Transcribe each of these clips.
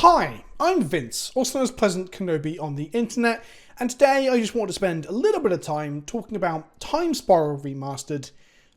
Hi, I'm Vince, also known as PleasantKenobi on the internet, and today I just want to spend a little bit of time talking about Time Spiral Remastered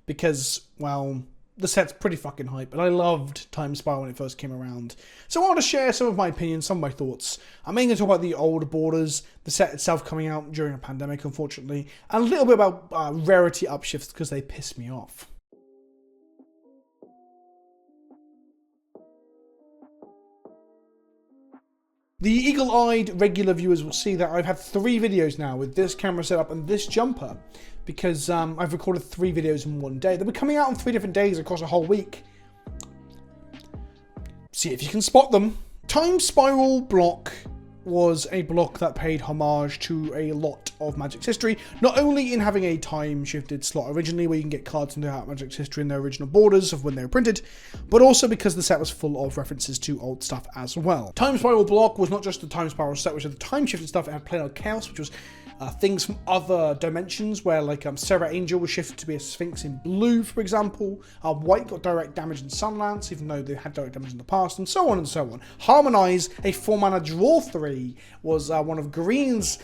because, well, the set's pretty fucking hype, and I loved Time Spiral when it first came around. So I want to share some of my opinions, some of my thoughts. I'm mainly going to talk about the old borders, the set itself coming out during a pandemic, unfortunately, and a little bit about Rarity Upshifts because they piss me off. The eagle-eyed regular viewers will see that I've had 3 videos now with this camera setup and this jumper because I've recorded 3 videos in one day. They were coming out on 3 different days across a whole week. See if you can spot them. Time Spiral block was a block that paid homage to a lot of Magic's history, not only in having a time-shifted slot originally where you can get cards into Magic's history in their original borders of when they were printed, but also because the set was full of references to old stuff as well. Time Spiral block was not just the Time Spiral set, which had the time-shifted stuff, it had Planar Chaos, which was things from other dimensions, where like Sarah Angel was shifted to be a Sphinx in blue, for example. White got direct damage in Sunlance, even though they had direct damage in the past, and so on and so on. Harmonize, a 4-mana draw 3, was one of Green's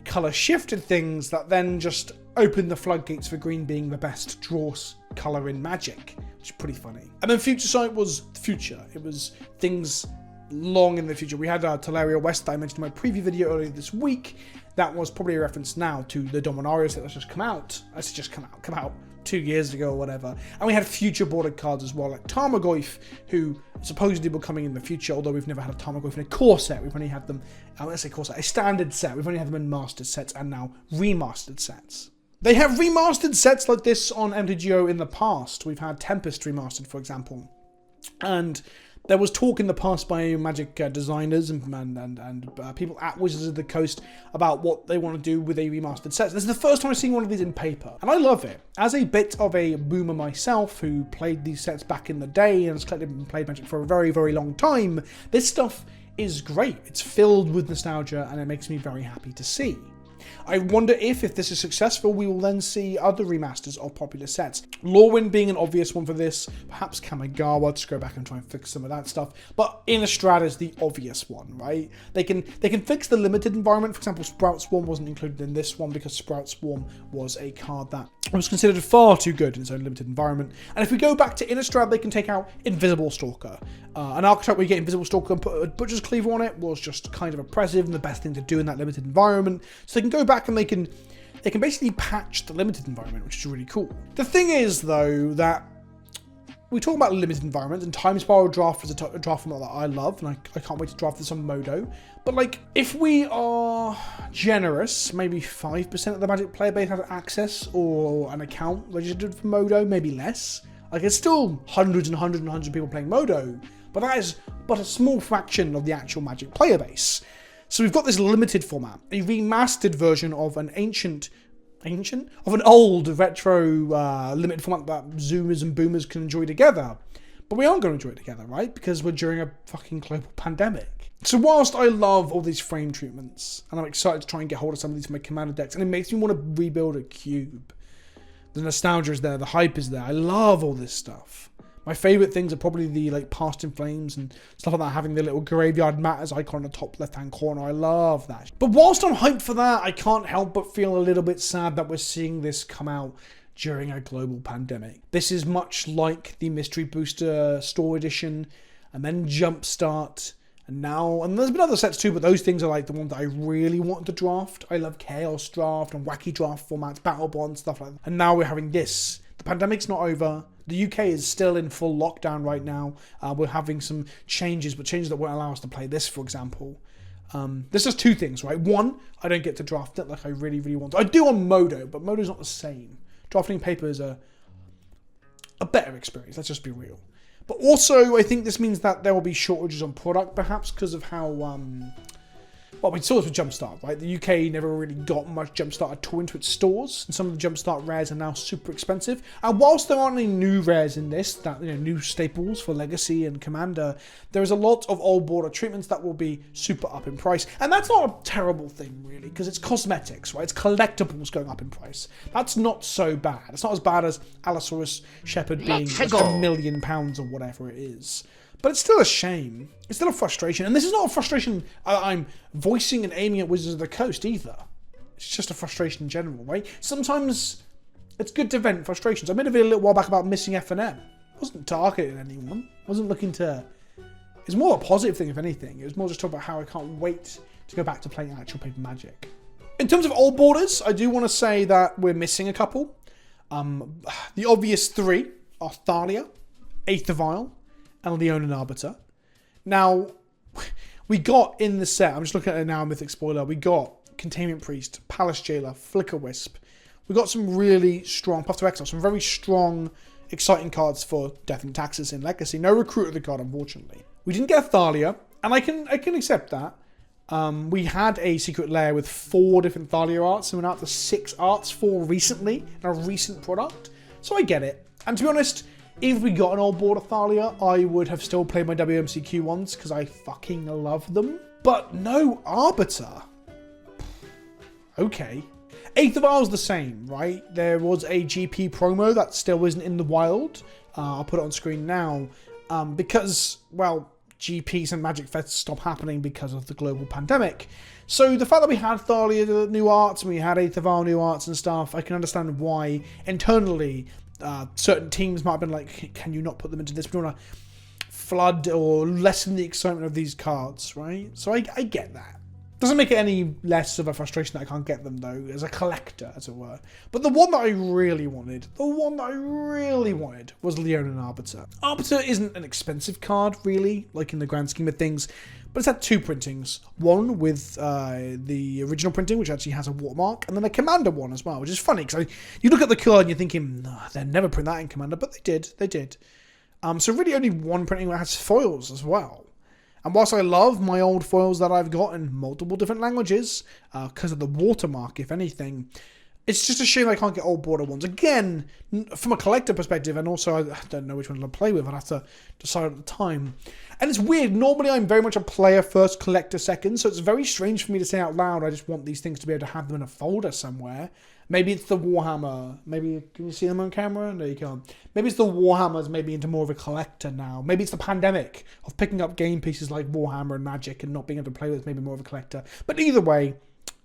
color shifted things that then just opened the floodgates for Green being the best draw color in Magic, which is pretty funny. And then Future Sight was the future. It was things long in the future. We had Teleria West that I mentioned in my preview video earlier this week. That was probably a reference now to the Dominaria set that's just come out. That's just come out 2 years ago or whatever. And we had future bordered cards as well, like Tarmogoyf, who supposedly were coming in the future, although we've never had a Tarmogoyf in a core set. We've only had them, let's say core set, a standard set. We've only had them in mastered sets and now remastered sets. They have remastered sets like this on MTGO in the past. We've had Tempest remastered, for example. And there was talk in the past by Magic designers and people at Wizards of the Coast about what they want to do with a remastered set. This is the first time I've seen one of these in paper, and I love it. As a bit of a boomer myself, who played these sets back in the day and has collected and played Magic for a very, very long time, this stuff is great. It's filled with nostalgia, and it makes me very happy to see. I wonder if this is successful, we will then see other remasters of popular sets. Lorwyn being an obvious one for this, perhaps Kamigawa to go back and try and fix some of that stuff, but Innistrad is the obvious one, right? They can fix the limited environment. For example, Sprout Swarm wasn't included in this one because Sprout Swarm was a card that was considered far too good in its own limited environment. And if we go back to Innistrad, they can take out Invisible Stalker. An archetype where you get Invisible Stalker and put a Butcher's Cleaver on it was just kind of oppressive and the best thing to do in that limited environment. So they can go back and they can basically patch the limited environment, which is really cool. The thing is, though, that we talk about limited environment, and Time Spiral Draft is a draft format that I love, and I can't wait to draft this on Modo. But like, if we are generous, maybe 5% of the Magic player base has access or an account registered for Modo, maybe less. Like, it's still hundreds and hundreds and hundreds of people playing Modo, but that is but a small fraction of the actual Magic player base. So we've got this limited format, a remastered version of an of an old retro limited format that Zoomers and Boomers can enjoy together. But we aren't going to enjoy it together, right? Because we're during a fucking global pandemic. So whilst I love all these frame treatments, and I'm excited to try and get hold of some of these for my Commander decks, and it makes me want to rebuild a cube. The nostalgia is there, the hype is there. I love all this stuff. My favourite things are probably the like Past in Flames and stuff like that, having the little graveyard mat as icon in the top left-hand corner. I love that. But whilst I'm hyped for that, I can't help but feel a little bit sad that we're seeing this come out during a global pandemic. This is much like the Mystery Booster Store Edition, and then Jumpstart, and there's been other sets too, but those things are like the ones that I really want to draft. I love Chaos Draft and Wacky Draft formats, Battle Bond, stuff like that. And now we're having this. The pandemic's not over. The UK is still in full lockdown right now. We're having some changes, but changes that won't allow us to play this, for example. There's just 2 things, right? One, I don't get to draft it like I really, really want to. I do on Modo, but Modo's not the same. Drafting paper is a better experience, let's just be real. But also, I think this means that there will be shortages on product, perhaps, because of how well, we saw this with Jumpstart, right? The UK never really got much Jumpstart at all into its stores, and some of the Jumpstart rares are now super expensive. And whilst there aren't any new rares in this, that new staples for Legacy and Commander, there is a lot of old border treatments that will be super up in price. And that's not a terrible thing, really, because it's cosmetics, right? It's collectibles going up in price. That's not so bad. It's not as bad as Allosaurus Shepherd being like £1 million or whatever it is. But it's still a shame. It's still a frustration. And this is not a frustration I'm voicing and aiming at Wizards of the Coast either. It's just a frustration in general, right? Sometimes it's good to vent frustrations. I made a video a little while back about missing F&M. I wasn't targeting anyone. I wasn't looking to... It's more a positive thing, if anything. It was more just talking about how I can't wait to go back to playing actual paper Magic. In terms of old borders, I do want to say that we're missing a couple. The obvious three are Thalia, Aether Vial, and Leonin Arbiter. Now, we got in the set, I'm just looking at it now, Mythic Spoiler, we got Containment Priest, Palace Jailer, Flicker Wisp. We got some really strong, Path to Exile, some very strong, exciting cards for Death and Taxes in Legacy. No Recruit of the card, unfortunately. We didn't get a Thalia, and I can accept that. We had a secret lair with 4 different Thalia arts, and we're now up to 6 arts, 4 recently, in a recent product. So I get it. And to be honest, if we got an old border Thalia, I would have still played my WMCQ ones, because I fucking love them. But no Arbiter. Okay. Aether Vial's the same, right? There was a GP promo that still isn't in the wild. I'll put it on screen now. Because, well, GPs and Magic Fests stopped happening because of the global pandemic. So the fact that we had Thalia new arts and we had Aether Vial new arts and stuff, I can understand why internally certain teams might have been like, can you not put them into this? We don't want to flood or lessen the excitement of these cards, right? So I get that. Doesn't make it any less of a frustration that I can't get them though, as a collector, as it were. But the one that I really wanted, was Leonin Arbiter. Arbiter isn't an expensive card, really, like in the grand scheme of things, but it's had 2 printings. One with the original printing, which actually has a watermark, and then a Commander one as well, which is funny, because you look at the card and you're thinking, nah, they'd never print that in Commander, but they did. So really only one printing that has foils as well. And whilst I love my old foils that I've got in multiple different languages, because of the watermark, if anything, it's just a shame I can't get old border ones. Again, from a collector perspective, and also I don't know which one to play with, I'd have to decide at the time. And it's weird, normally I'm very much a player first, collector second, so it's very strange for me to say out loud, I just want these things to be able to have them in a folder somewhere. Maybe it's the Warhammer. Maybe, can you see them on camera? No, you can't. Maybe it's the Warhammers maybe into more of a collector now. Maybe it's the pandemic of picking up game pieces like Warhammer and Magic and not being able to play with maybe more of a collector. But either way,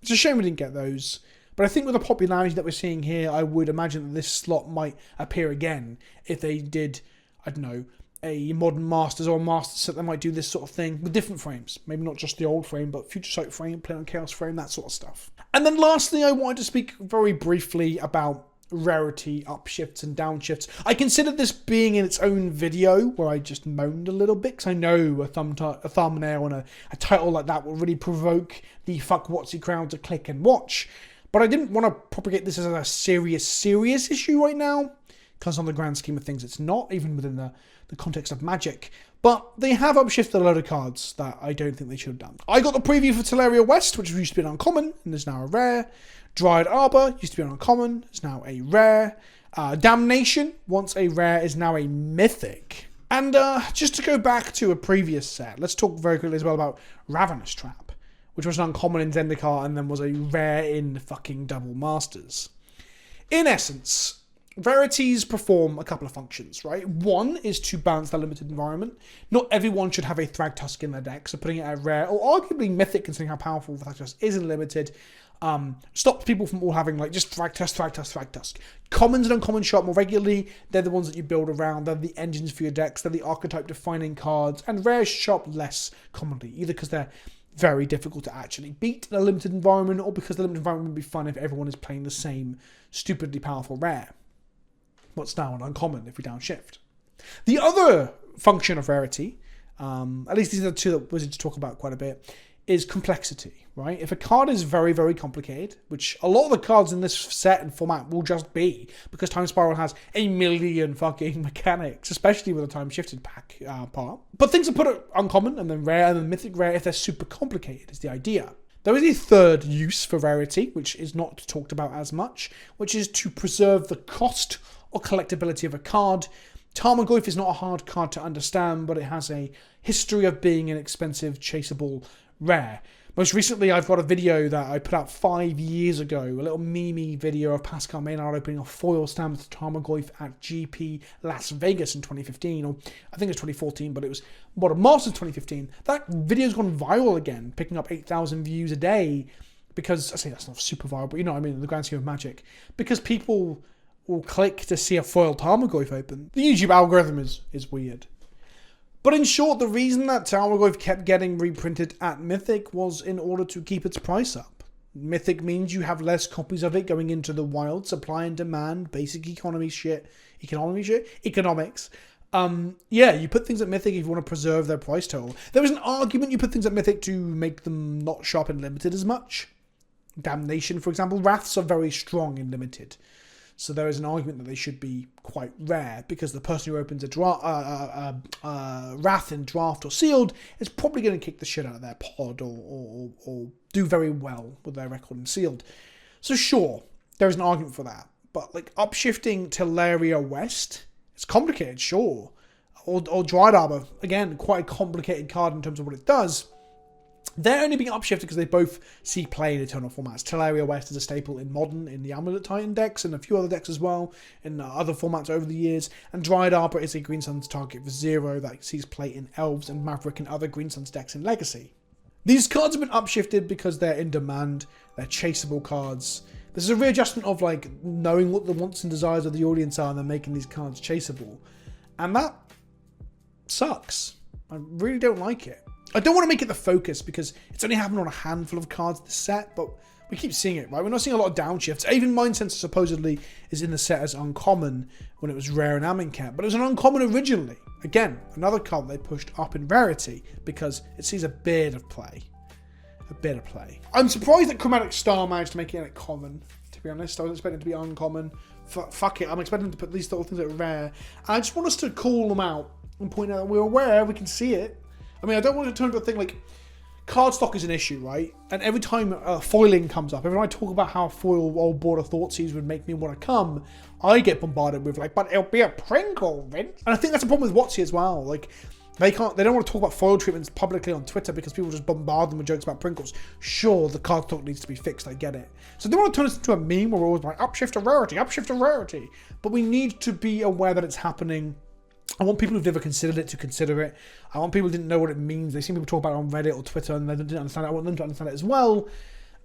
it's a shame we didn't get those. But I think with the popularity that we're seeing here, I would imagine that this slot might appear again if they did, I don't know, a modern Masters or Masters set that might do this sort of thing with different frames. Maybe not just the old frame, but Future Sight frame, Play on Chaos frame, that sort of stuff. And then lastly, I wanted to speak very briefly about Rarity Upshifts and Downshifts. I considered this being in its own video where I just moaned a little bit, because I know a thumbnail and a title like that will really provoke the fuck whatsy crowd to click and watch. But I didn't want to propagate this as a serious issue right now, because on the grand scheme of things it's not, even within the context of Magic. But they have upshifted a load of cards that I don't think they should have done. I got the preview for Teleria West, which used to be an uncommon, and is now a rare. Dryad Arbor used to be an uncommon, is now a rare. Damnation, once a rare, is now a mythic. And just to go back to a previous set, let's talk very quickly as well about Ravenous Trap, which was an uncommon in Zendikar and then was a rare in fucking Double Masters. In essence, rarities perform a couple of functions, right? One is to balance the limited environment. Not everyone should have a Thragtusk in their deck, so putting it at rare, or arguably mythic, considering how powerful Thragtusk is in limited, stops people from all having like just Thragtusk. Commons and uncommons show up more regularly. They're the ones that you build around. They're the engines for your decks. They're the archetype defining cards. And rares show up less commonly, either because they're very difficult to actually beat in a limited environment, or because the limited environment would be fun if everyone is playing the same stupidly powerful rare. What's now an uncommon if we downshift. The other function of rarity, at least these are the two that Wizards talk about quite a bit, is complexity, right? If a card is very, very complicated, which a lot of the cards in this set and format will just be, because Time Spiral has a million fucking mechanics, especially with the time shifted pack part. But things are put at uncommon and then rare and then mythic rare if they're super complicated is the idea. There is a third use for rarity, which is not talked about as much, which is to preserve the cost or collectability of a card. Tarmogoyf is not a hard card to understand, but it has a history of being an expensive, chaseable rare. Most recently, I've got a video that I put out 5 years ago, a little meme video of Pascal Maynard opening a foil stamped Tarmogoyf at GP Las Vegas in 2015, or I think it's 2014, but it was Modern Masters 2015. That video's gone viral again, picking up 8,000 views a day, because, I say that's not super viral, but you know what I mean, in the grand scheme of Magic, because people will click to see a foil Tarmogoyf open. The YouTube algorithm is weird. But in short, the reason that Tarmogoyf kept getting reprinted at Mythic was in order to keep its price up. Mythic means you have less copies of it going into the wild, supply and demand, basic economics. Yeah, you put things at Mythic if you want to preserve their price total. There is an argument you put things at Mythic to make them not sharp and limited as much. Damnation, for example, Wraths are very strong in limited. So there is an argument that they should be quite rare, because the person who opens a Wrath in draft or sealed is probably going to kick the shit out of their pod or do very well with their record in sealed. So sure, there is an argument for that. But like upshifting Teleria West, it's complicated, sure. Or Dried Arbor, again, quite a complicated card in terms of what it does. They're only being upshifted because they both see play in Eternal formats. Teleria West is a staple in Modern, in the Amulet Titan decks, and a few other decks as well, in other formats over the years. And Dried Arbor is a Green Suns target for 0 that sees play in Elves and Maverick and other Green Suns decks in Legacy. These cards have been upshifted because they're in demand, they're chaseable cards. This is a readjustment of like knowing what the wants and desires of the audience are and then making these cards chaseable. And that sucks. I really don't like it. I don't want to make it the focus because it's only happened on a handful of cards this set, but we keep seeing it, right? We're not seeing a lot of downshifts. Even Mind Sensor supposedly is in the set as uncommon when it was rare in Amonkhet, but it was an uncommon originally. Again, another card they pushed up in rarity because it sees a bit of play. I'm surprised that Chromatic Star managed to make it common, to be honest. I was expecting it to be uncommon. Fuck it, I'm expecting to put these little things at rare. And I just want us to call them out and point out that we're aware, we can see it. I mean, I don't want to turn into a thing like cardstock is an issue, right? And every time foiling comes up, every time I talk about how foil old Border Thoughtseize would make me want to come, I get bombarded with like, but it'll be a Pringle, Vince. And I think that's a problem with WotC as well. Like, they don't want to talk about foil treatments publicly on Twitter because people just bombard them with jokes about Pringles. Sure, the cardstock needs to be fixed, I get it. So they want to turn this into a meme where we're always like, upshift to rarity. But we need to be aware that it's happening. I want people who've never considered it to consider it. I want people who didn't know what it means. They've seen people talk about it on Reddit or Twitter and they didn't understand it. I want them to understand it as well.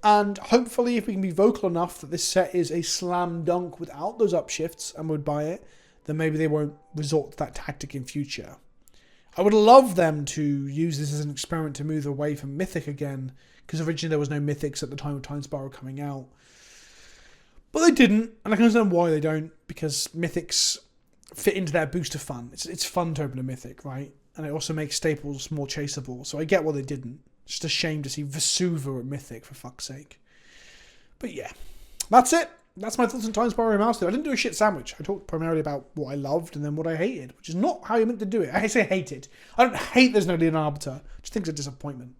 And hopefully if we can be vocal enough that this set is a slam dunk without those upshifts and would buy it, then maybe they won't resort to that tactic in future. I would love them to use this as an experiment to move away from Mythic again, because originally there was no Mythics at the time of Time Spiral coming out. But they didn't, and I can understand why they don't, because Mythics fit into their booster fun. It's fun to open a Mythic, right? And it also makes staples more chaseable, so I get why they didn't. It's just a shame to see Vesuva at Mythic, for fuck's sake. But yeah, that's it. That's my thoughts on Time Spiral Remastered. I didn't do a shit sandwich. I talked primarily about what I loved and then what I hated, which is not how you're meant to do it. I say hated. I don't hate there's no Leon Arbiter. I just think it's a disappointment.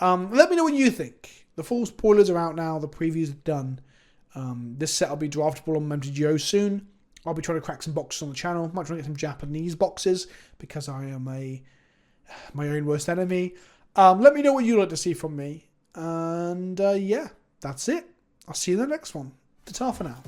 Let me know what you think. The full spoilers are out now. The previews are done. This set will be draftable on MTGO soon. I'll be trying to crack some boxes on the channel. Might try to get some Japanese boxes because I am my own worst enemy. Let me know what you'd like to see from me. And yeah, that's it. I'll see you in the next one. Ta-ta for now.